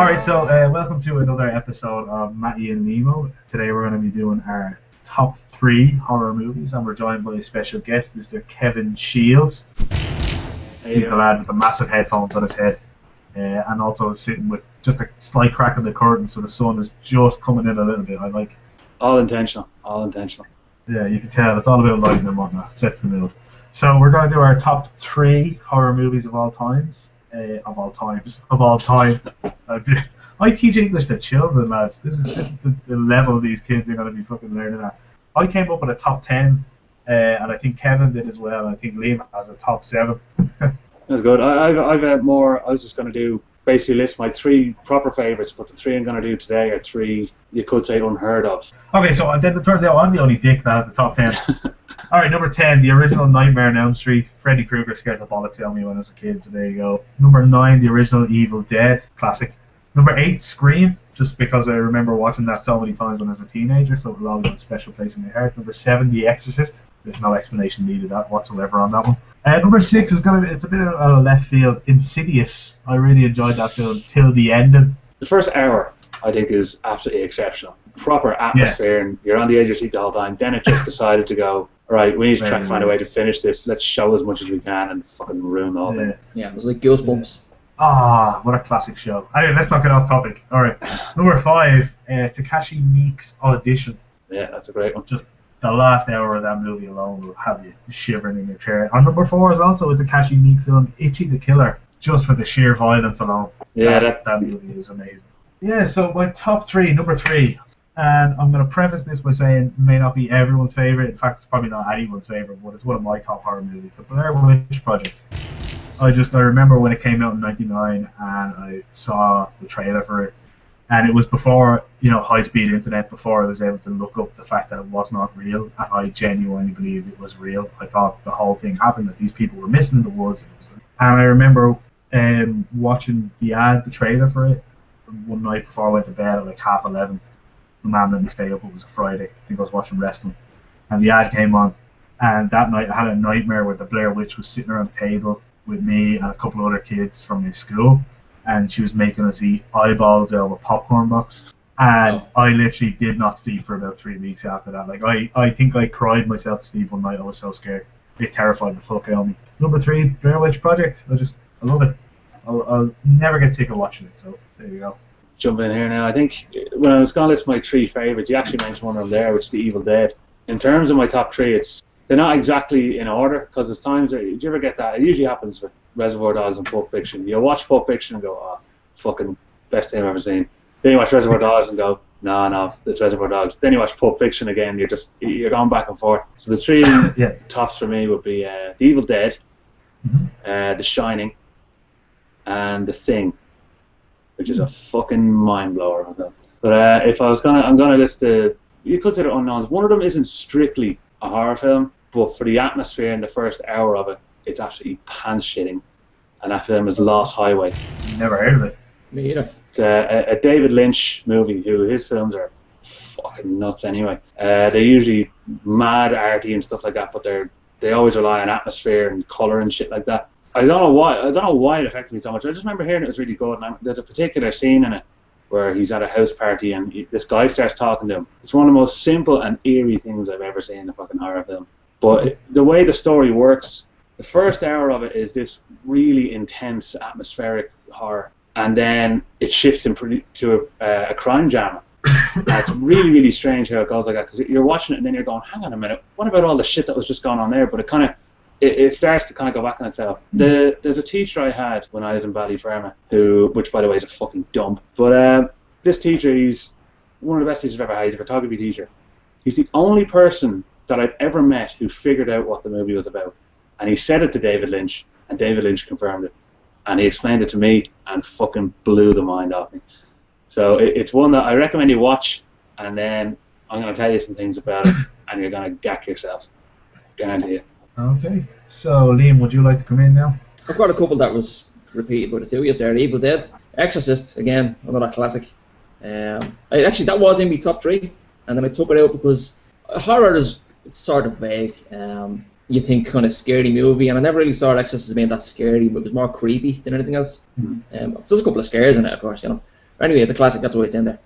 Alright, so welcome to another episode of Mattie and Liamo. Today we're going to be doing our top 3 horror movies, and we're joined by a special guest, Mr. Kevin Shields. He's the lad with the massive headphones on his head, and also sitting with just a slight crack in the curtain, so the sun is just coming in a little bit. I like. All intentional. All intentional. Yeah, you can tell it's all about lighting and whatnot. Sets the mood. So we're going to do our top 3 horror movies of all times. Of all time. I teach English to children, lads. This is the level these kids are going to be fucking learning at. I came up with a top 10, and I think Kevin did as well. I think Liam has a top 7. That's good. I've had more. I was just going to do basically list my 3 proper favourites, but the 3 I'm going to do today are 3 you could say unheard of. Okay, so then it turns out I'm the only dick that has the top 10. Alright, number 10, the original Nightmare on Elm Street. Freddy Krueger scared the bollocks out of me when I was a kid, so there you go. Number 9, the original Evil Dead, classic. Number 8, Scream, just because I remember watching that so many times when I was a teenager, so it will always have a special place in my heart. Number 7, The Exorcist. There's no explanation needed whatsoever on that one. Number 6 is it's a bit of a left field. Insidious. I really enjoyed that film till the ending. The first hour, I think, is absolutely exceptional. Proper atmosphere, and you're on the edge of your seat the whole time. Then it just decided to go, right, we need to try and find a way to finish this. Let's show as much as we can and fucking ruin the whole thing. Yeah, it was like Goosebumps. Ah, what a classic show. Anyway, let's not get off topic. Alright. Number 5, Takashi Miike's Audition. Yeah, that's a great one. Just the last hour of that movie alone will have you shivering in your chair. And number 4 is also a Takashi Miike film, Ichi the Killer, just for the sheer violence alone. Yeah, that movie is amazing. Yeah, so my top 3, number 3. And I'm going to preface this by saying it may not be everyone's favourite. In fact, it's probably not anyone's favourite, but it's one of my top horror movies, The Blair Witch Project. I remember when it came out in '99, and I saw the trailer for it, and it was before, high-speed internet, before I was able to look up the fact that it was not real, and I genuinely believed it was real. I thought the whole thing happened, that these people were missing in the woods. And I remember watching the trailer for it, one night before I went to bed at like 11:30. The man let me stay up. It was a Friday. I think I was watching wrestling, and the ad came on. And that night I had a nightmare where the Blair Witch was sitting around the table with me and a couple of other kids from my school, and she was making us eat eyeballs out of a popcorn box. And I literally did not sleep for about 3 weeks after that. Like I think I cried myself to sleep one night. I was so scared. It terrified the fuck out of me. Number 3, Blair Witch Project. I love it. I'll never get sick of watching it. So there you go. Jumping in here now, I think when I was going to list my 3 favourites, you actually mentioned one of them there, which is The Evil Dead. In terms of my top 3, they're not exactly in order, because there's times, do you ever get that? It usually happens with Reservoir Dogs and Pulp Fiction. You watch Pulp Fiction and go, oh, fucking best thing I've ever seen. Then you watch Reservoir Dogs and go, no, it's Reservoir Dogs. Then you watch Pulp Fiction again, you're going back and forth. So the 3 tops for me would be The Evil Dead, The Shining, and The Thing, which is a fucking mind blower. But if I was I'm gonna list you could say they're unknowns. One of them isn't strictly a horror film, but for the atmosphere in the first hour of it, it's absolutely pants shitting. And that film is Lost Highway. Never heard of it. Me either. It's a David Lynch movie. His films are fucking nuts anyway. They're usually mad arty and stuff like that, but they always rely on atmosphere and colour and shit like that. I don't know why it affected me so much. I just remember hearing it was really good. And there's a particular scene in it where he's at a house party and this guy starts talking to him. It's one of the most simple and eerie things I've ever seen in a fucking horror film. But the way the story works, the first hour of it is this really intense atmospheric horror, and then it shifts to a crime drama. And it's really, really strange how it goes like that, because you're watching it and then you're going, hang on a minute, what about all the shit that was just going on there? But it starts to kind of go back on itself. There's a teacher I had when I was in Ballyfermot, which by the way is a fucking dump. But this teacher, he's one of the best teachers I've ever had. He's a photography teacher. He's the only person that I've ever met who figured out what the movie was about. And he said it to David Lynch, and David Lynch confirmed it. And he explained it to me and fucking blew the mind off me. So it's one that I recommend you watch, and then I'm going to tell you some things about it, and you're going to gack yourself. Guarantee it. Okay, so Liam, would you like to come in now? I've got a couple that was repeated by the 2 years there. Evil Dead, Exorcist, again, another classic. Actually, that was in my top 3, and then I took it out because horror is sort of vague. You think kind of scary movie, and I never really saw Exorcist as being that scary, but it was more creepy than anything else. There's a couple of scares in it, of course, Anyway, it's a classic. That's why it's in there.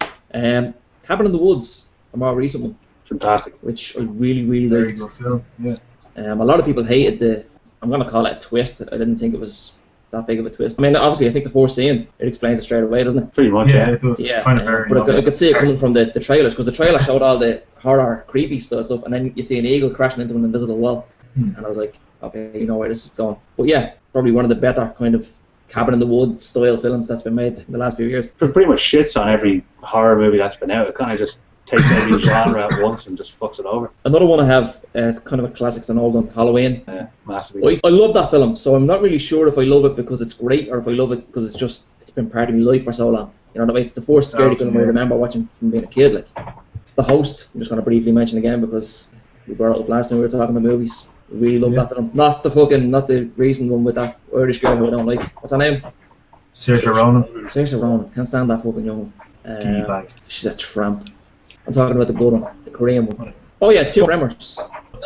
Cabin in the Woods, a more recent one. Fantastic. Which I really, really Very liked. good film. Yeah. A lot of people hated the. I'm gonna call it a twist. I didn't think it was that big of a twist. I mean, obviously, I think the first scene it explains it straight away, doesn't it? Pretty much, Yeah, yeah. it does. Yeah, Kind of very. but I could see it coming from the trailers, because the trailer showed all the horror, creepy stuff, and then you see an eagle crashing into an invisible wall, and I was like, okay, you know where this is going. But yeah, probably one of the better kind of cabin in the woods style films that's been made in the last few years. It pretty much shits on every horror movie that's been out. It kind of just takes every genre at once and just fucks it over. Another one I have, it's kind of a classic, it's an old one, Halloween. Yeah, massively. I love that film, so I'm not really sure if I love it because it's great or if I love it because it's been part of my life for so long. You know what I mean? It's the first scary film I remember watching from being a kid. Like The Host, I'm just going to briefly mention again because we brought it up last time we were talking about movies. I really love that film. Not the recent one with that Irish girl who I don't like. What's her name? Saoirse Ronan. Saoirse Ronan. Can't stand that fucking young one. Bag. She's a tramp. I'm talking about the good one, the Korean one. Oh yeah, Tremors.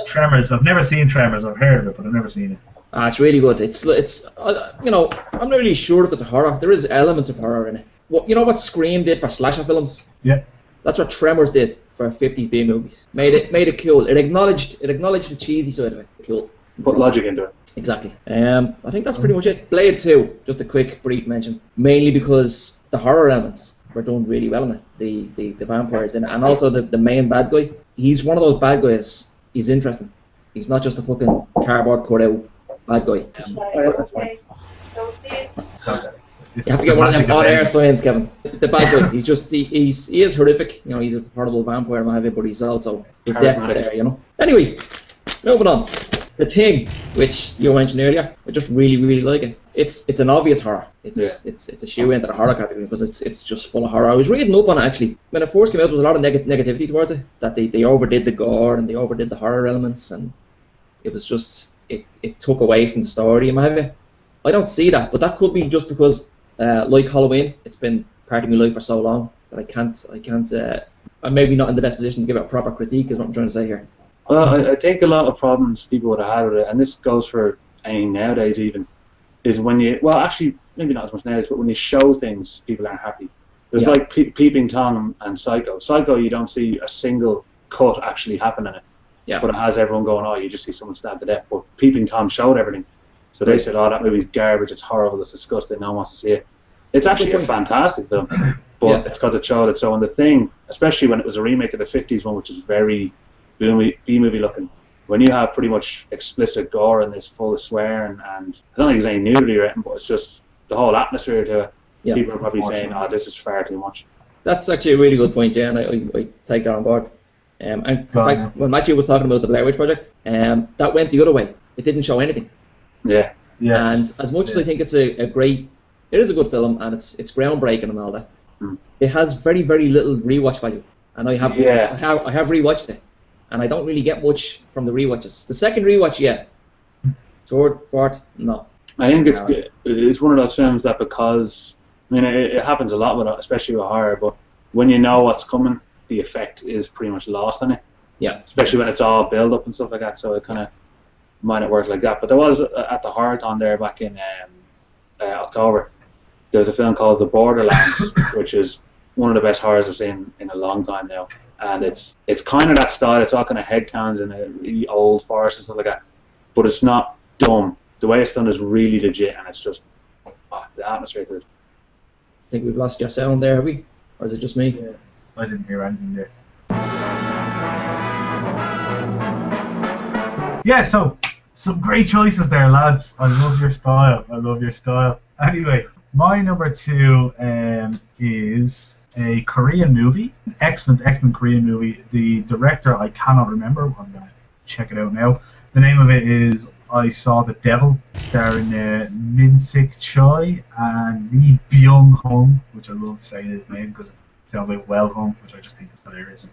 Tremors. I've never seen Tremors. I've heard of it, but I've never seen it. It's really good. It's you know, I'm not really sure if it's a horror. There is elements of horror in it. You know what Scream did for slasher films? Yeah. That's what Tremors did for 50s B movies. Made it cool. It acknowledged the cheesy side of it. Cool. Put logic into it. Exactly. I think that's pretty much it. Blade 2, just a quick brief mention. Mainly because the horror elements were done really well in it. The vampires in it, and also the main bad guy. He's one of those bad guys. He's interesting. He's not just a fucking cardboard cutout bad guy. That's fine. You have to get one of them odd air signs, Kevin. The bad guy. He is horrific. You know, he's a horrible vampire and what have you, but he's also his depth there. You know. Anyway, moving on. The Thing, which you mentioned earlier, I just really, really like it. It's an obvious horror. It's a shoe into the horror category because it's just full of horror. I was reading up on it actually. When it first came out, there was a lot of negativity towards it. That they overdid the gore and they overdid the horror elements, and it was just it took away from the story and what have you. I don't see that, but that could be just because, like Halloween, it's been part of my life for so long that I can't. I'm maybe not in the best position to give it a proper critique, is what I'm trying to say here. Well, I think a lot of problems people would have had with it, and this goes for anything nowadays even, is when you, well actually, maybe not as much nowadays, but when you show things, people aren't happy. There's like Peeping Tom and Psycho. Psycho, you don't see a single cut actually happen in it. Yeah. But it has everyone going, oh, you just see someone stabbed to death. But Peeping Tom showed everything. So they said, oh, that movie's garbage, it's horrible, it's disgusting, no one wants to see it. It's actually a fantastic film, but it's because it showed it. So in The Thing, especially when it was a remake of the 50s one, which is very B-movie looking, when you have pretty much explicit gore and this full of swearing, and I don't think there's any nudity written, but it's just the whole atmosphere to it. Yeah. People are probably saying, oh, this is far too much. That's actually a really good point, yeah, and I take that on board. And in fact, when Mattie was talking about the Blair Witch Project, that went the other way. It didn't show anything. Yeah. Yes. And as much as I think it's a great, it is a good film, and it's groundbreaking and all that, it has very, very little rewatch value. And I have rewatched it, and I don't really get much from the rewatches. The second rewatch, yeah. Third, fourth, no. I think it's one of those films that, because, I mean, it happens a lot with it, especially with horror, but when you know what's coming, the effect is pretty much lost on it. Yeah. Especially when it's all build up and stuff like that, so it kind of might not work like that. But there was, at the Horror-thon there back in October, there was a film called The Borderlands, which is one of the best horrors I've seen in a long time now. And it's kind of that style. It's all kind of headcanons in a really old forest and stuff like that. But it's not dumb. The way it's done is really legit, and it's just the atmosphere. I think we've lost your sound there, have we? Or is it just me? Yeah, I didn't hear anything there. Yeah, so some great choices there, lads. I love your style. Anyway, my number 2 is a Korean movie. Excellent Korean movie. The director, I cannot remember. I'm going to check it out now. The name of it is I Saw the Devil, starring Min-sik Choi and Lee Byung-hun, which I love saying his name because it sounds like well-hung, which I just think is hilarious.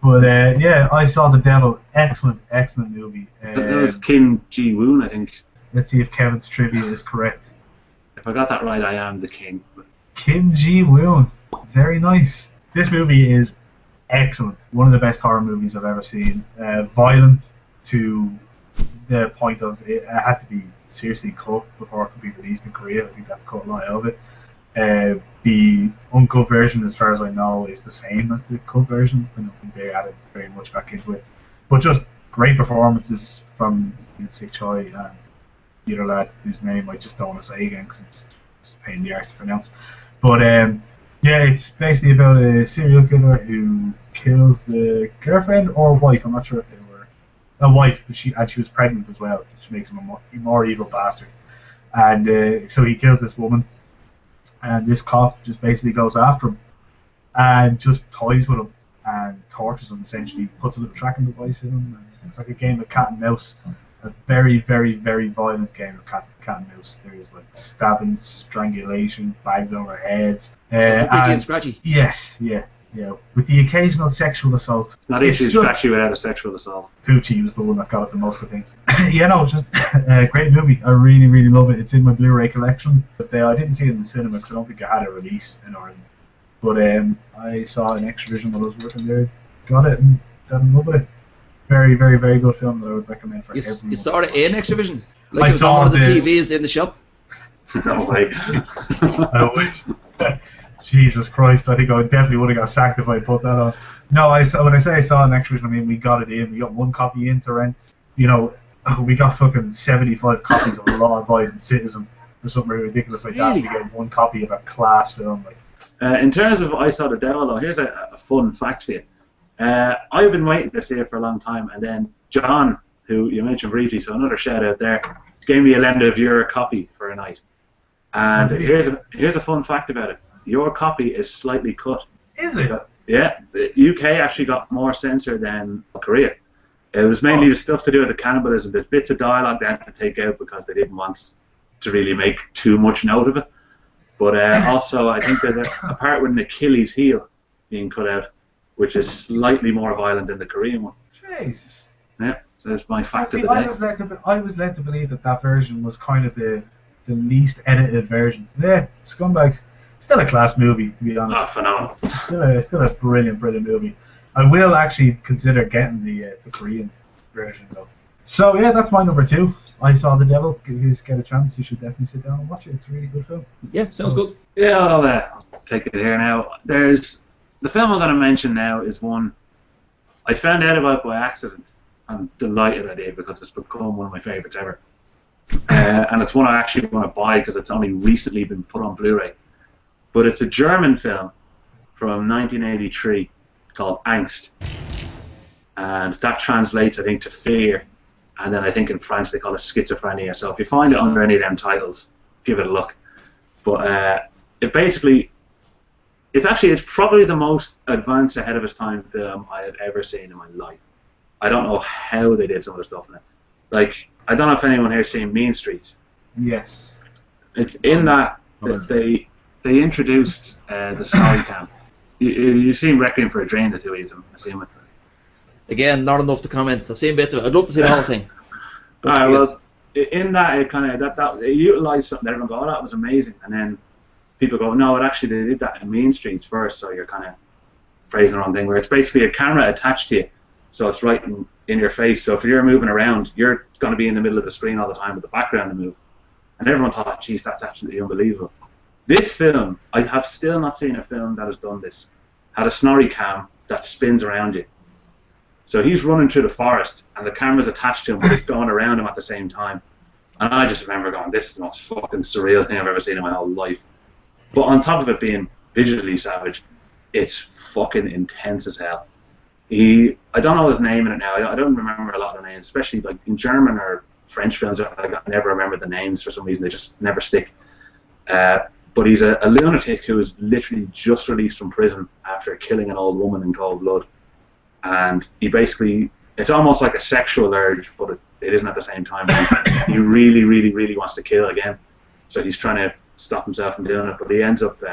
But yeah, I Saw the Devil. Excellent movie. That was Kim Ji-woon, I think. Let's see if Kevin's trivia is correct. If I got that right, I am the king. Kim Ji-woon. Very nice. This movie is excellent. One of the best horror movies I've ever seen. Violent to the point of it had to be seriously cut before it could be released in Korea. I think they've cut a lot of it. The uncut version, as far as I know, is the same as the cut version. I don't think they added very much back into it. But just great performances from Sick Choi and the other lad whose name I just don't want to say again because it's just a pain in the arse to pronounce. But yeah, it's basically about a serial killer who kills the girlfriend or wife. I'm not sure if they were a wife, but she was pregnant as well, which makes him a more evil bastard. And so he kills this woman, and this cop just basically goes after him and just toys with him and tortures him, essentially puts a little tracking device in him. And it's like a game of cat and mouse, a very, very, very violent game of cat and mouse. There's like stabbing, strangulation, bags over heads. And scratchy. Yes, yeah, with the occasional sexual assault. It's not easy to scratchy without a sexual assault. Poochie was the one that got it the most, I think. Yeah, no, just a great movie. I really, really love it. It's in my Blu-ray collection, but I didn't see it in the cinema because I don't think it had a release in Ireland. But I saw an extra vision while I was working there, got it, and fell in love with it. Very, very, very good film that I would recommend for everyone. You saw it in extra vision? Like it was on one of the TVs in the shop? No way. I wish. Jesus Christ, I think I definitely would have got sacked if I put that on. No, when I say I saw an extra vision, I mean we got it in. We got one copy in to rent. You know, we got fucking 75 copies of Law-Abiding Citizen or something ridiculous like that. We get one copy of a class film. Like. In terms of I Saw the Devil, though, here's a fun fact for you. I've been waiting to see it for a long time, and then John, who you mentioned briefly, so another shout out there, gave me a €11 copy for a night. And here's a fun fact about it. Your copy is slightly cut. Is it? Yeah, the UK actually got more censored than Korea. It was mainly the stuff to do with the cannibalism. There's bits of dialogue they had to take out because they didn't want to really make too much note of it. But also, I think there's a part with an Achilles heel being cut out, which is slightly more violent than the Korean one. Jesus. Yeah, so that's my fact of the I day. was led to believe that version was kind of the least edited version. Yeah, scumbags. Still a class movie, to be honest. Oh, phenomenal. Still a brilliant, brilliant movie. I will actually consider getting the Korean version, though. So, yeah, that's my number 2. I Saw the Devil. If you get a chance, you should definitely sit down and watch it. It's a really good film. Yeah, sounds good. Yeah, I'll take it here now. The film I'm going to mention now is one I found out about by accident. I'm delighted I did because it's become one of my favourites ever. And it's one I actually want to buy because it's only recently been put on Blu-ray. But it's a German film from 1983 called Angst. And that translates, I think, to fear. And then I think in France they call it schizophrenia. So if you find it under any of them titles, give it a look. But it's probably the most advanced, ahead of its time film I had ever seen in my life. I don't know how they did some of the stuff in it. Like, I don't know if anyone here has seen Mean Streets. Yes. It's in that they introduced the story cam. You've seen Requiem for a Dream, the two of them, I assume. Again, not enough to comment. I've seen bits of it. I'd love to see the whole thing. Well, in that, it utilised something that everyone go, oh, that was amazing. And then people go, no, they did that in Mean Streets first, so you're kind of phrasing the wrong thing, where it's basically a camera attached to you, so it's right in your face. So if you're moving around, you're going to be in the middle of the screen all the time with the background to move. And everyone thought, geez, that's absolutely unbelievable. This film, I have still not seen a film that has done this. Had a snorri cam that spins around you. So he's running through the forest, and the camera's attached to him, but it's going around him at the same time. And I just remember going, this is the most fucking surreal thing I've ever seen in my whole life. But on top of it being visually savage, it's fucking intense as hell. I don't know his name in it now. I don't remember a lot of the names, especially like in German or French films. I never remember the names for some reason. They just never stick. But he's a lunatic who is literally just released from prison after killing an old woman in cold blood. And he basically, it's almost like a sexual urge, but it isn't at the same time. He really, really, really wants to kill again. So he's trying to stop himself from doing it, but he ends up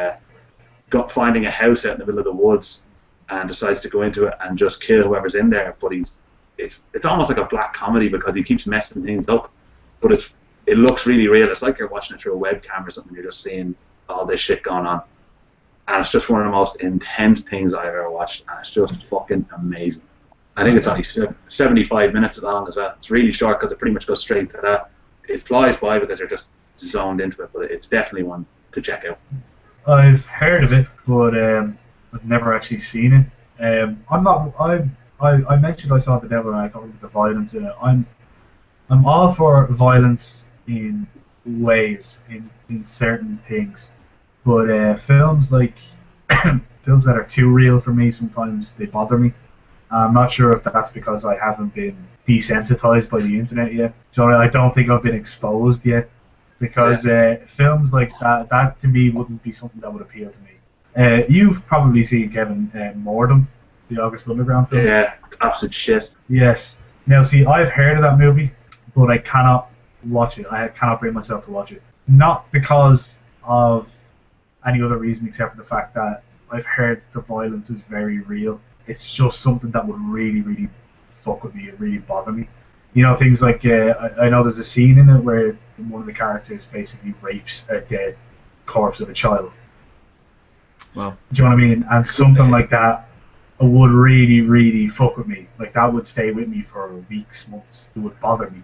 finding a house out in the middle of the woods and decides to go into it and just kill whoever's in there. But it's almost like a black comedy because he keeps messing things up. But it looks really real. It's like you're watching it through a webcam or something. You're just seeing all this shit going on. And it's just one of the most intense things I've ever watched, and it's just fucking amazing. I think it's only 75 minutes long as well. It's really short because it pretty much goes straight to that. It flies by because you're just zoned into it, but it's definitely one to check out. I've heard of it, but I've never actually seen it. I'm not. I mentioned I saw The Devil and I thought about the violence in it. I'm all for violence in ways, in certain things, but films like films that are too real for me, sometimes they bother me. I'm not sure if that's because I haven't been desensitized by the internet yet. I don't think I've been exposed yet, because films like that to me wouldn't be something that would appeal to me. You've probably seen Kevin Mordom, the August Underground film. Yeah, absolute shit. Yes. Now, see, I've heard of that movie, but I cannot watch it. I cannot bring myself to watch it. Not because of any other reason except for the fact that I've heard the violence is very real. It's just something that would really, really fuck with me and really bother me. You know, things like, I know there's a scene in it where one of the characters basically rapes a dead corpse of a child. Wow. Do you know what I mean? And something like that would really, really fuck with me. Like, that would stay with me for weeks, months. It would bother me.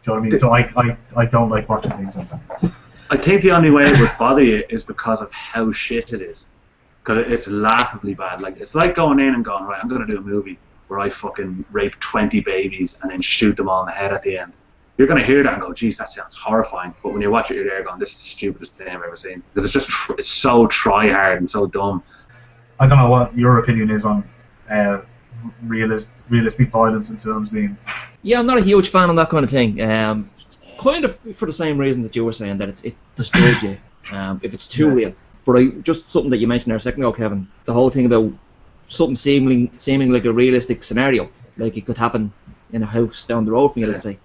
Do you know what I mean? So I don't like watching things like that. I think the only way it would bother you is because of how shit it is. Because it's laughably bad. Like, it's like going in and going, right, I'm going to do a movie where I fucking rape 20 babies and then shoot them all in the head at the end. You're going to hear that and go, geez, that sounds horrifying. But when you watch it, you're there going, this is the stupidest thing I've ever seen. Because it's so try-hard and so dumb. I don't know what your opinion is on realistic violence in films, Liam. Yeah, I'm not a huge fan of that kind of thing. Kind of for the same reason that you were saying, that it disturbs you if it's too real. But just something that you mentioned there a second ago, Kevin, the whole thing about something seeming like a realistic scenario, like it could happen in a house down the road from you, let's say.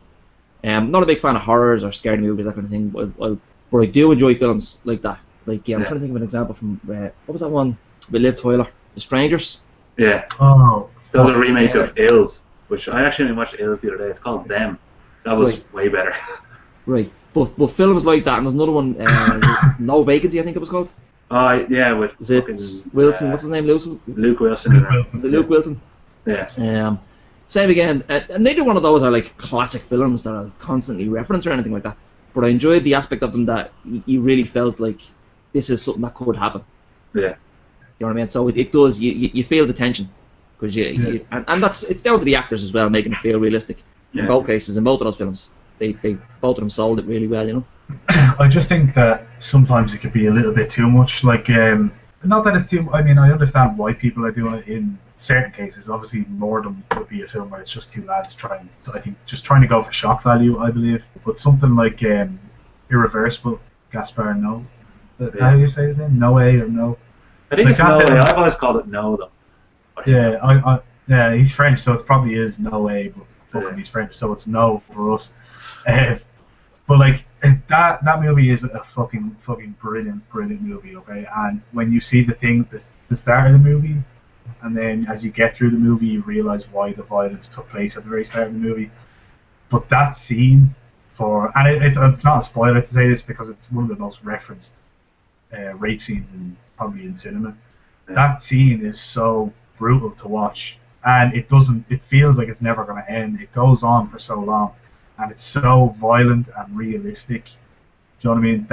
Not a big fan of horrors or scary movies, that kind of thing, but I do enjoy films like that. Like, I'm trying to think of an example from, what was that one with Liv Tyler? The Strangers? Yeah. Oh. That was a remake of Ills, which I actually only watched Ills the other day. It's called Them. That was way better. Right. But films like that, and there's another one, No Vacancy, I think it was called. Yeah, with Is it Wilson? What's his name? Luke Wilson. Is it Luke Wilson? Yeah. Same again, and neither one of those are like classic films that are constantly referenced or anything like that. But I enjoyed the aspect of them that you really felt like this is something that could happen. Yeah. You know what I mean? So it does. You feel the tension, because and it's down to the actors as well, making it feel realistic. In both cases, in both of those films, they both of them sold it really well. You know. I just think that sometimes it could be a little bit too much. Like, not that it's too. I mean, I understand why people are doing it in certain cases. Obviously, Mordom would be a film where it's just two lads trying to go for shock value, I believe. But something like Irreversible, Gaspar Noé. How do you say his name? Noé or No? I think like it's Noé. I've always called it No, though. Yeah, he's French, so it probably is Noé, but fucking he's French, so it's No for us. But like that movie is a fucking brilliant movie, okay? And when you see the start of the movie, and then as you get through the movie, you realize why the violence took place at the very start of the movie. But that scene it's not a spoiler to say this because it's one of the most referenced rape scenes probably in cinema. Yeah. That scene is so brutal to watch, and it feels like it's never going to end. It goes on for so long. And it's so violent and realistic. Do you know what I mean?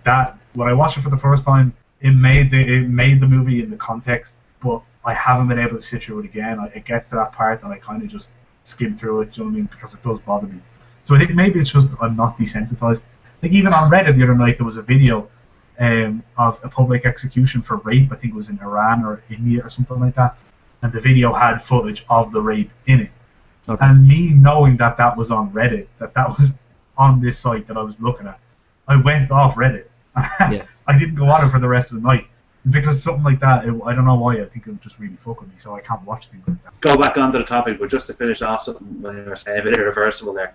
That when I watched it for the first time, it made the movie in the context, but I haven't been able to sit through it again. It gets to that part and I kind of just skim through it. Do you know what I mean? Because it does bother me. So I think maybe it's just I'm not desensitized. Like, even on Reddit the other night, there was a video of a public execution for rape. I think it was in Iran or India or something like that, and the video had footage of the rape in it. Okay. And me knowing that was on Reddit, that was on this site that I was looking at, I went off Reddit. Yeah. I didn't go on it for the rest of the night. Because something like that, I don't know why, I think it would just really fuck with me, so I can't watch things like that. Go back onto the topic, but just to finish off something when you were saying a bit irreversible there,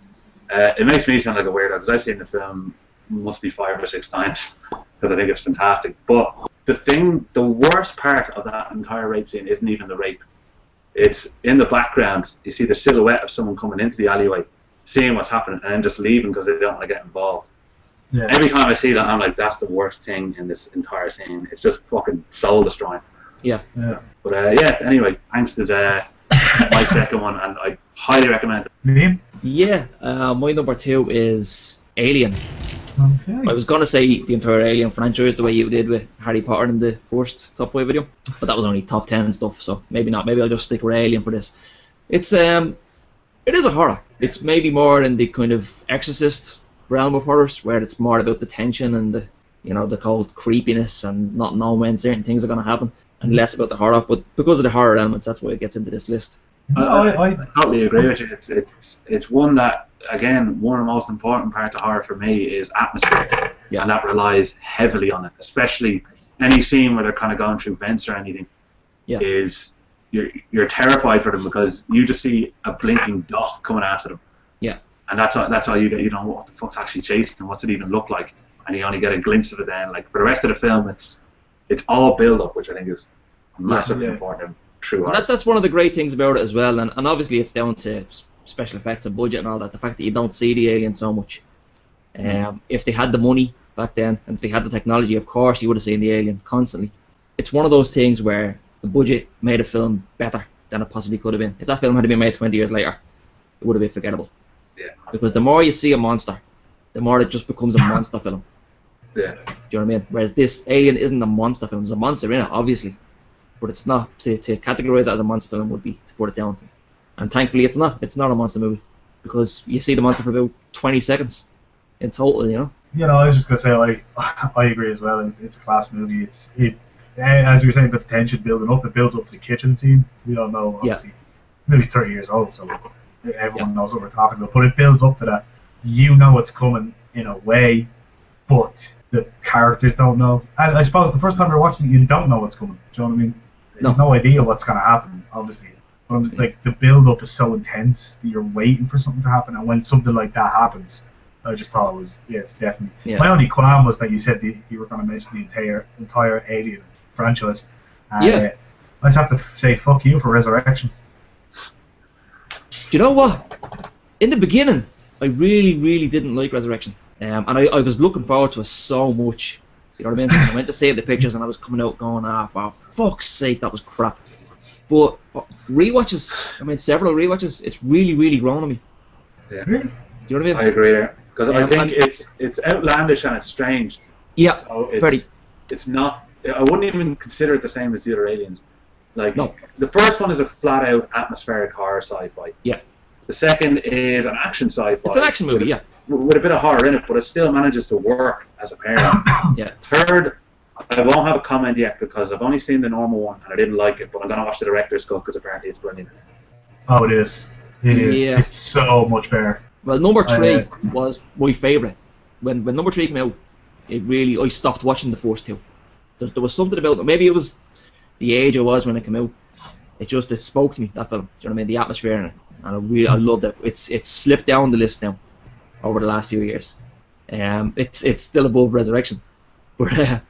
it makes me sound like a weirdo, because I've seen the film must be 5 or 6 times, because I think it's fantastic. But the worst part of that entire rape scene isn't even the rape. It's in the background, you see the silhouette of someone coming into the alleyway, seeing what's happening, and then just leaving because they don't want to get involved. Yeah. Every time I see that, I'm like, that's the worst thing in this entire scene. It's just fucking soul destroying. Yeah. But anyway, Angst is my second one, and I highly recommend it. Me? Yeah, my number 2 is Alien. Okay. I was gonna say the entire Alien franchise, the way you did with Harry Potter in the first top 5 video, but that was only top 10 stuff, so maybe not. Maybe I'll just stick with Alien for this. It's it is a horror. It's maybe more in the kind of Exorcist realm of horrors, where it's more about the tension and the, you know, the cold creepiness and not knowing when certain things are gonna happen, and less about the horror. But because of the horror elements, that's why it gets into this list. I totally agree with you. It's one that, again, one of the most important parts of horror for me is atmosphere, and that relies heavily on it. Especially any scene where they're kind of going through vents or anything, is you're terrified for them because you just see a blinking dot coming after them. Yeah, and that's all you get. You don't know what the fuck's actually chasing them. What's it even look like? And you only get a glimpse of it then. Like for the rest of the film, it's all build up, which I think is massively important. True. That's one of the great things about it as well, and obviously it's down to special effects and budget and all that. The fact that you don't see the alien so much. If they had the money back then, and if they had the technology, of course you would have seen the alien constantly. It's one of those things where the budget made a film better than it possibly could have been. If that film had been made 20 years later, it would have been forgettable. Yeah. Because the more you see a monster, the more it just becomes a monster film. Yeah. Do you know what I mean? Whereas this Alien isn't a monster film. There's a monster in it, obviously. But it's not. To categorize it as a monster film would be to put it down. And thankfully it's not. It's not a monster movie. Because you see the monster for about 20 seconds in total, you know? You know, I was just going to say, I agree as well. It's a class movie. As you were saying about the tension building up, it builds up to the kitchen scene. We all know, obviously, the movie's 30 years old, so everyone knows what we're talking about. But it builds up to that. You know it's coming in a way, but the characters don't know. And I suppose the first time you're watching it, you don't know what's coming. Do you know what I mean? You have no idea what's going to happen, obviously. But I'm like, the build-up is so intense that you're waiting for something to happen, and when something like that happens, I just thought it was, it's definitely. Yeah. My only qualm was that you said you were going to mention the entire Alien franchise. I just have to say, fuck you for Resurrection. Do you know what? In the beginning, I really, really didn't like Resurrection. And I was looking forward to it so much. You know what I mean? I went to see the pictures and I was coming out going, for fuck's sake, that was crap. But rewatches, several rewatches, it's really, really grown on me. Yeah. Do you know what I mean? I agree there. Because I think it's outlandish and it's strange. Yeah, so very. It's not, I wouldn't even consider it the same as the other Aliens. Like, the first one is a flat-out atmospheric horror sci-fi. Yeah. The second is an action sci-fi. It's an action movie, with a bit of horror in it, but it still manages to work as a pairing. Yeah. Third, I won't have a comment yet because I've only seen the normal one and I didn't like it, but I'm going to watch the director's cut because apparently it's brilliant. Oh, it is. It is. Yeah. It's so much better. Well, number 3 was my favourite. When number 3 came out, I stopped watching the first two. There was something about it. Maybe it was the age I was when it came out. It spoke to me, that film. Do you know what I mean? The atmosphere in it. And I loved it. It's slipped down the list now over the last few years. It's still above Resurrection. But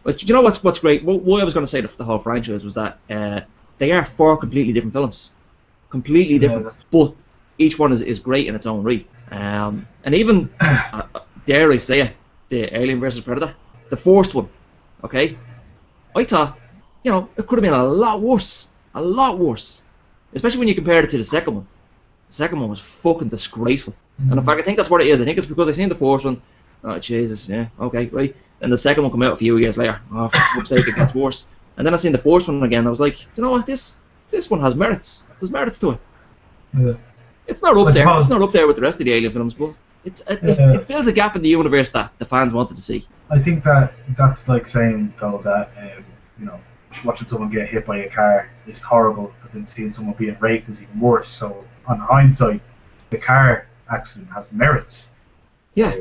but you know what's great? What I was going to say the whole franchise was that they are 4 completely different films. Completely different. But each one is great in its own right. And even, dare I say it, the Alien vs Predator, the first one, okay? I thought, it could have been a lot worse. A lot worse. Especially when you compare it to the second one. The second one was fucking disgraceful. And in fact, I think that's what it is. I think it's because I seen the first one. Oh, Jesus, yeah, okay, right. And the second one came out a few years later. Oh, for fuck's sake, it gets worse. And then I seen the first one again. I was like, you know what, this one has merits. There's merits to it. Yeah. It's not up there. It's not up there with the rest of the Alien films, but it fills a gap in the universe that the fans wanted to see. I think that's like saying, though, that, watching someone get hit by a car is horrible, but then seeing someone being raped is even worse. So, on hindsight, the car accident has merits. Yeah.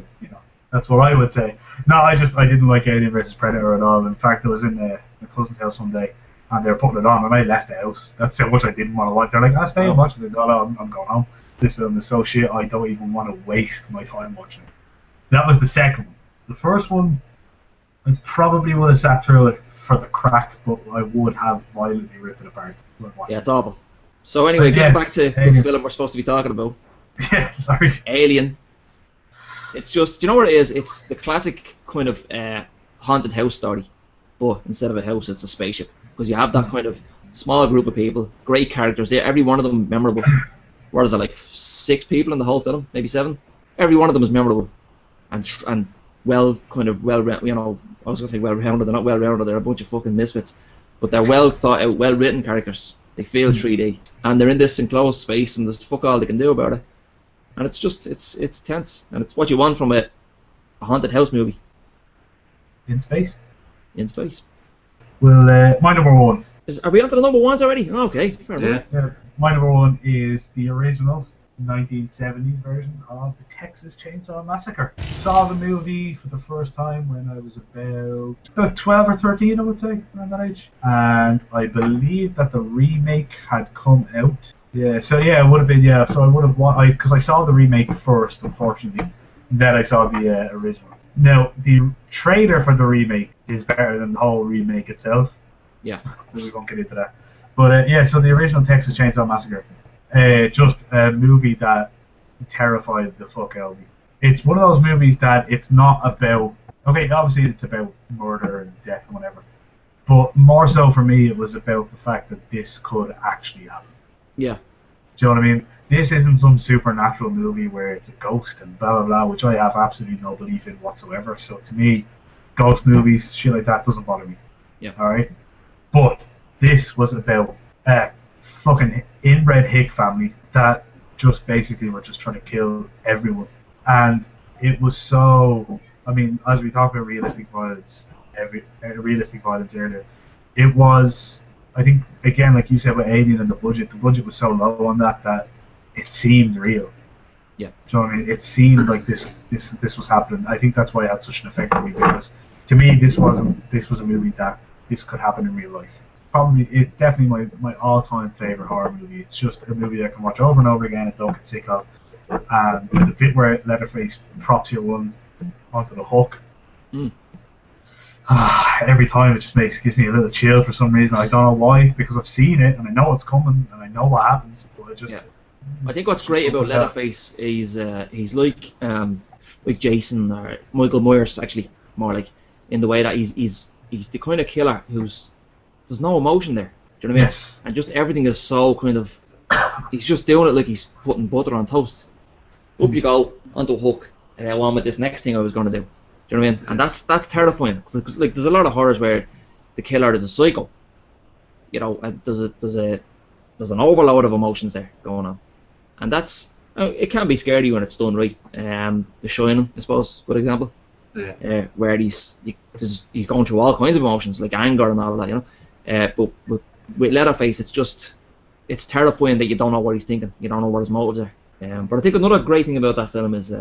That's what I would say. No, I didn't like Alien vs Predator at all. In fact, I was in my cousin's house one day, and they were putting it on, and I left the house. That's how much I didn't want to watch. They're like, stay and watch it. I go, no, I'm going home. This film is so shit, I don't even want to waste my time watching it. That was the second one. The first one, I probably would have sat through it for the crack, but I would have violently ripped it apart. Yeah, it's awful. So anyway, getting back to the film we're supposed to be talking about. Yeah, sorry. Alien. It's just, do you know what it is? It's the classic kind of haunted house story, but instead of a house, it's a spaceship. Because you have that kind of small group of people, great characters. Every one of them memorable. What is it, like 6 people in the whole film? Maybe 7? Every one of them is memorable. and you know, I was gonna say well-rounded. They're not well-rounded. They're a bunch of fucking misfits, but they're well thought out, well-written characters. They feel 3D, and they're in this enclosed space, and there's fuck all they can do about it. And it's just it's tense, and it's what you want from a haunted house movie. In space. In space. Well, my number one. Are we on to the number ones already? Oh, okay, fair enough. My number one is the original 1970s version of the Texas Chainsaw Massacre. I saw the movie for the first time when I was about 12 or 13, I would say, around that age. And I believe that the remake had come out. Yeah, so yeah, it would have been, yeah, so I would have, because I saw the remake first, unfortunately, and then I saw the original. Now, the trailer for the remake is better than the whole remake itself. Yeah. We won't get into that. But yeah, so the original Texas Chainsaw Massacre, just a movie that terrified the fuck out of me. It's one of those movies that it's not about, okay, obviously it's about murder and death and whatever, but more so for me it was about the fact that this could actually happen. Yeah. Do you know what I mean? This isn't some supernatural movie where it's a ghost and blah blah blah, which I have absolutely no belief in whatsoever. So to me, ghost movies, shit like that doesn't bother me. Yeah. Alright? But this was about a fucking inbred hick family that just basically were just trying to kill everyone. And it was so, I mean, as we talk about realistic violence earlier, it was, I think, again, like you said with Alien and the budget was so low on that it seemed real. Yeah. Do you know what I mean? It seemed like this was happening. I think that's why it had such an effect on me, because to me this was a movie that this could happen in real life. It's definitely my all-time favorite horror movie. It's just a movie I can watch over and over again and don't get sick of. And the bit where Leatherface props your one onto the hook, every time it just gives me a little chill for some reason. I don't know why, because I've seen it and I know it's coming and I know what happens. But it just, yeah. I think what's great about Leatherface is he's like Jason or Michael Myers, actually, more like, in the way that he's the kind of killer who's, there's no emotion there. Do you know what I mean? Yes. And just everything is so kind of, he's just doing it like he's putting butter on toast. Up you go, onto a hook, and I want with this next thing I was going to do. Do you know what I mean? And that's terrifying, because like there's a lot of horrors where the killer is a psycho. You know, and there's an overload of emotions there going on, and that's, it can be scary when it's done right. The Shining, I suppose, good example. Yeah. Where he's going through all kinds of emotions like anger and all of that, you know. But with Leatherface, it's terrifying that you don't know what he's thinking, you don't know what his motives are. But I think another great thing about that film is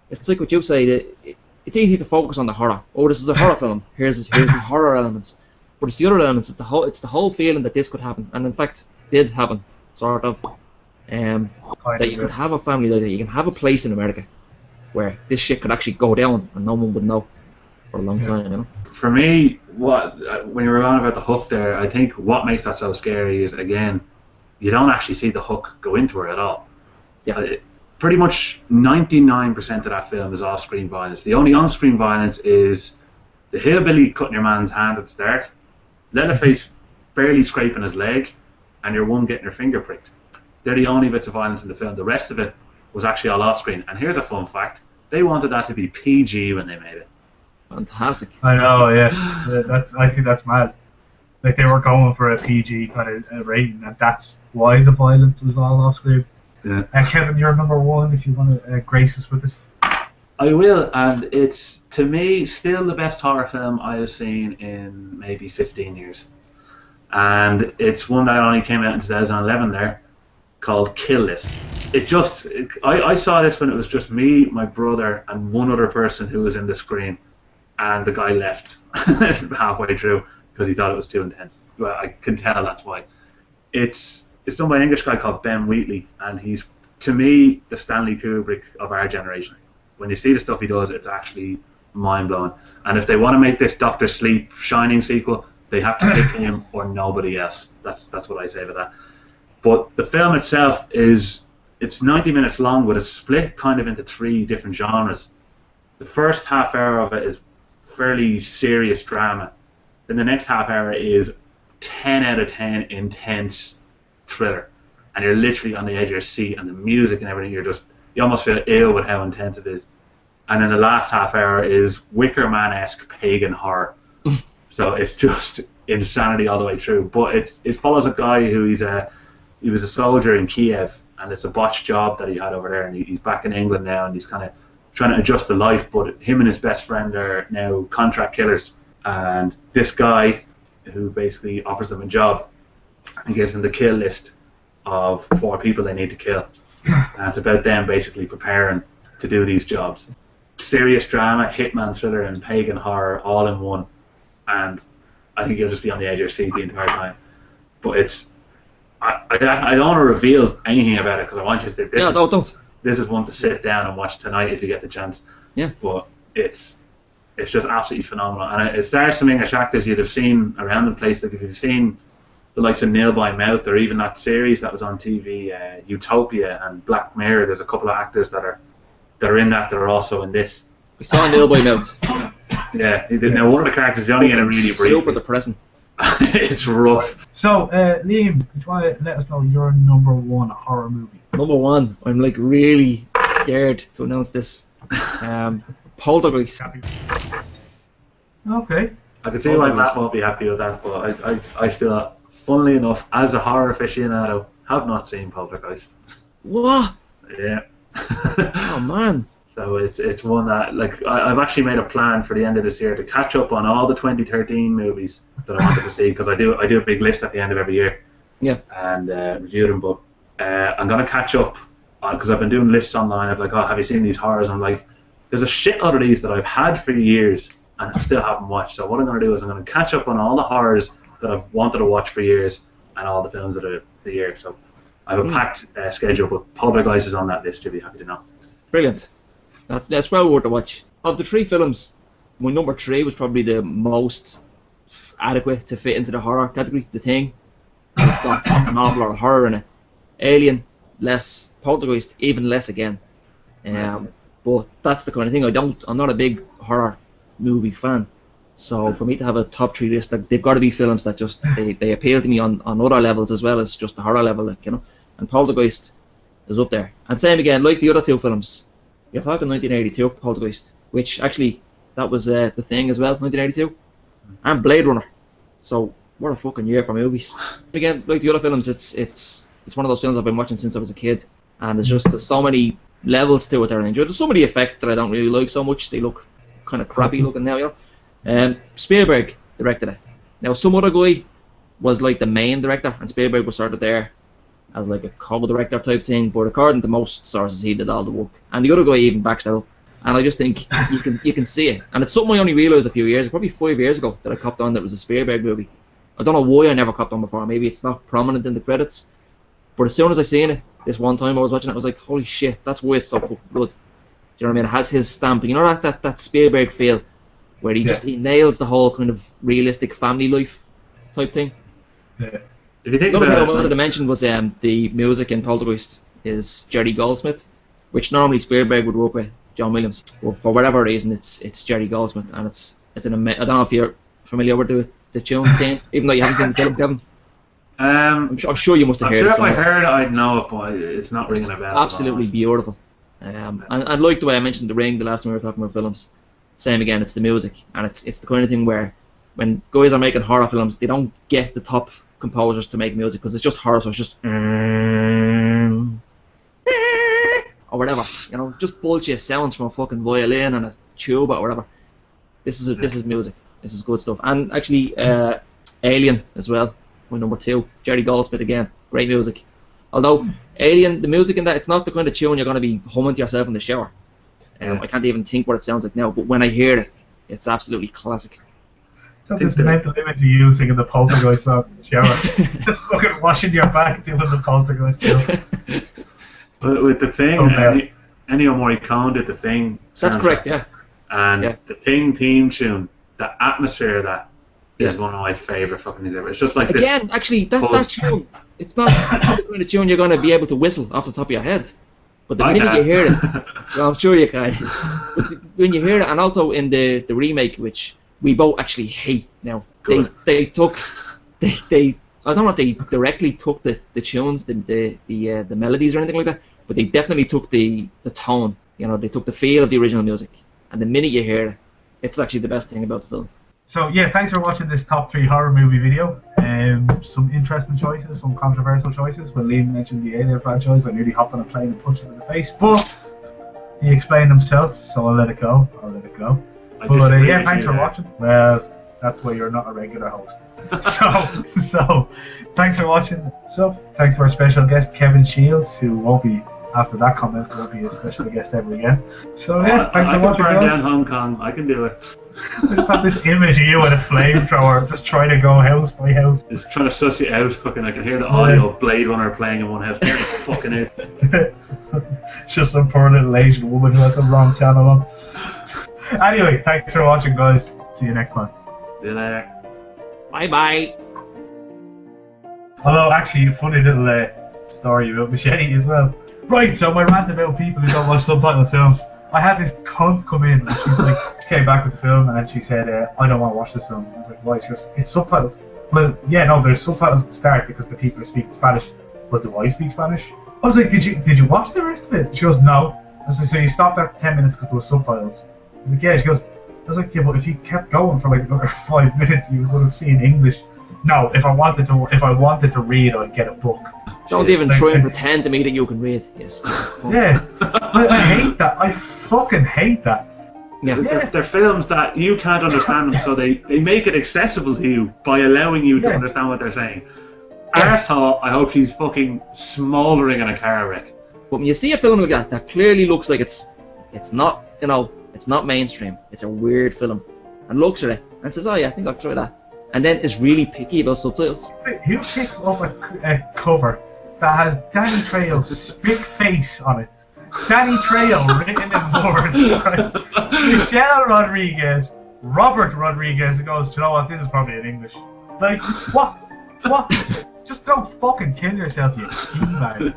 it's like what you say, that it's easy to focus on the horror. Oh, this is a horror film. Here's the horror elements. But it's the other elements. It's the whole feeling that this could happen, and in fact did happen, sort of. That you could have a family like that. You can have a place in America where this shit could actually go down and no one would know for a long time, you know. For me, when you were on about the hook there, I think what makes that so scary is, again, you don't actually see the hook go into her at all. Yeah. Pretty much 99% of that film is off-screen violence. The only on-screen violence is the hillbilly cutting your man's hand at the start, Leatherface barely scraping his leg, and your one getting your finger pricked. They're the only bits of violence in the film. The rest of it was actually all off-screen. And here's a fun fact. They wanted that to be PG when they made it. Fantastic. I know, yeah. I think that's mad. Like, they were going for a PG kind of rating, and that's why the violence was all off-screen. Yeah. Kevin, you're number one if you want to grace us with it. I will, and it's, to me, still the best horror film I have seen in maybe 15 years. And it's one that only came out in 2011 there, called Kill List. I saw this when it was just me, my brother, and one other person who was in the screen, and the guy left halfway through because he thought it was too intense. Well, I can tell that's why. It's done by an English guy called Ben Wheatley, and he's, to me, the Stanley Kubrick of our generation. When you see the stuff he does, it's actually mind-blowing. And if they want to make this Dr. Sleep Shining sequel, they have to pick him or nobody else. That's what I say about that. But the film itself it's 90 minutes long, but it's split kind of into 3 different genres. The first half hour of it is fairly serious drama. Then the next half hour is 10 out of 10 intense thriller. And you're literally on the edge of your seat, and the music and everything, you almost feel ill with how intense it is. and then the last half hour is Wicker Man-esque pagan horror. So it's just insanity all the way through. But it follows a guy who he was a soldier in Kiev, and it's a botched job that he had over there, and he's back in England now, and he's kind of trying to adjust to life. But him and his best friend are now contract killers, and this guy who basically offers them a job and gives them the kill list of 4 people they need to kill. And it's about them basically preparing to do these jobs. Serious drama, hitman thriller, and pagan horror all in one. And I think you'll just be on the edge of your seat the entire time. But it's... I don't want to reveal anything about it because I want you to... Don't. This is one to sit down and watch tonight if you get the chance. Yeah. But it's just absolutely phenomenal. And it stars some English actors you'd have seen around the place. Like if you've seen the likes of Nail by Mouth, or even that series that was on TV, Utopia and Black Mirror, there's a couple of actors that are in that are also in this. We saw Nail by Mouth. Yeah, now one of the characters is only in a really brief. Super depressing. It's rough. So, Liam, do you want to let us know your number 1 horror movie? Number 1, I'm like really scared to announce this. Poltergeist. Okay. I can see why Matt won't be happy with that, but I still, funnily enough, as a horror aficionado, have not seen Poltergeist. What? Yeah. Oh man. So it's one that, like, I've actually made a plan for the end of this year to catch up on all the 2013 movies that I wanted to see, because I do a big list at the end of every year. Yeah. And review them, but I'm going to catch up, because I've been doing lists online of like, oh, have you seen these horrors? I'm like, there's a shitload of these that I've had for years and I still haven't watched. So what I'm going to do is I'm going to catch up on all the horrors that I've wanted to watch for years and all the films of the year. So I have a packed schedule, but Poltergeist is on that list, you'll be happy to know. Brilliant. That's well worth a watch. Of the 3 films, my number 3 was probably the most adequate to fit into the horror category. The Thing. It's got an awful lot of horror in it. Alien, less. Poltergeist, even less again. But that's the kind of thing I'm not a big horror movie fan. So for me to have a top 3 list, they've got to be films that just they appeal to me on other levels as well as just the horror level, like, you know. And Poltergeist is up there. And same again, like the other 2 films. You're talking 1982 for Poltergeist, which actually that was The Thing as well, 1982, and Blade Runner. So what a fucking year for movies. Again, like the other films, it's one of those films I've been watching since I was a kid, and there's so many levels to it that I enjoy. There's so many effects that I don't really like so much. They look kind of crappy looking now, you know. Spielberg directed it. Now some other guy was like the main director, and Spielberg was sort of there as like a co-director type thing, but according to most sources he did all the work, and the other guy even backs out. And I just think you can see it, and it's something I only realised a few years, probably 5 years ago, that I copped on that it was a Spielberg movie. I don't know why I never copped on before. Maybe it's not prominent in the credits, but as soon as I seen it this one time I was watching it, I was like, holy shit, that's why it's so fucking good. Do you know what I mean? It has his stamp, you know, that Spielberg feel where he nails the whole kind of realistic family life type thing. Yeah. If you think Another thing I about wanted to mention was the music in Poltergeist is Jerry Goldsmith, which normally Spielberg would work with John Williams. But for whatever reason, it's Jerry Goldsmith, and it's I don't know if you're familiar with the tune theme, even though you haven't seen the film, Kevin. I'm sure you must have heard it. If I heard it, I'd know it, but it's not ringing a bell. Absolutely beautiful. And like the way I mentioned The Ring the last time we were talking about films, same again, it's the music, and it's the kind of thing where when guys are making horror films, they don't get the top composers to make music because it's just horror, so it's just or whatever, you know, just bullshit sounds from a fucking violin and a tuba or whatever. This is music. This is good stuff. And actually, Alien as well, my number 2. Jerry Goldsmith again, great music. Although Alien, the music in that, it's not the kind of tune you're going to be humming to yourself in the shower. I can't even think what it sounds like now, but when I hear it, it's absolutely classic. It's this mental image of you singing the Poltergeist song in the shower. Just fucking washing your back doing the Poltergeist tune. But with The Thing, Ennio Morricone did The Thing. That's correct, yeah. And The Thing theme tune, the atmosphere of that is one of my favourite fucking things ever. It's just like again, actually, that tune, it's not the kind of tune you're going to be able to whistle off the top of your head. But the minute you hear it, well, I'm sure you can. But when you hear it, and also in the remake, which we both actually hate now, they took I don't know if they directly took the tunes, the melodies or anything like that, but they definitely took the tone You know, they took the feel of the original music, and the minute you hear it, it's actually the best thing about the film. So yeah, thanks for watching this top 3 horror movie video. Some interesting choices, some controversial choices. When Liam mentioned the Alien franchise, I nearly hopped on a plane and punched him in the face, but he explained himself, so I'll let it go. But yeah, thanks for watching. Well, that's why you're not a regular host. So thanks for watching. So thanks to our special guest Kevin Shields, who won't be, after that comment, won't be a special guest ever again. So yeah, thanks for watching, I can burn guys. down Hong Kong. I can do it. I just have this image of you with a flamethrower, just trying to go house by house. Just trying to suss you out. Fucking, I can hear the audio of Blade Runner playing in one house. There it fucking is. It's just some poor little Asian woman who has the wrong channel on. Anyway, thanks for watching, guys. See you next time. See you later. Bye-bye. Although, actually, a funny little story about Machete as well. Right, so my rant about people who don't watch subtitled films. I had this cunt come in, and she's like, she came back with the film, and she said, I don't want to watch this film. I was like, why? She goes, it's subtitled. Well, yeah, no, there's subtitles at the start because the people are speaking Spanish. But do I speak Spanish? I was like, did you watch the rest of it? She goes, no. I said, so you stopped after 10 minutes because there was subtitles? I was like, yeah. She goes, I was like, yeah, but if you kept going for like another 5 minutes, you would have seen English. No, if I wanted to read, I'd get a book. Don't even try and pretend to me that you can read. Yes. Yeah, I hate that. I fucking hate that. Yeah. They're films that you can't understand them, so they make it accessible to you by allowing you to understand what they're saying. Arsehole, I hope she's fucking smouldering in a car wreck. But when you see a film like that clearly looks like it's not, you know, it's not mainstream. It's a weird film, and looks at it and says, oh yeah, I think I'll try that. And then is really picky about subtitles. Who picks up a cover that has Danny Trejo's big face on it? Danny Trejo written in words, right? Michelle Rodriguez, Robert Rodriguez goes, you know what, this is probably in English. Like, what? Just go fucking kill yourself, you man.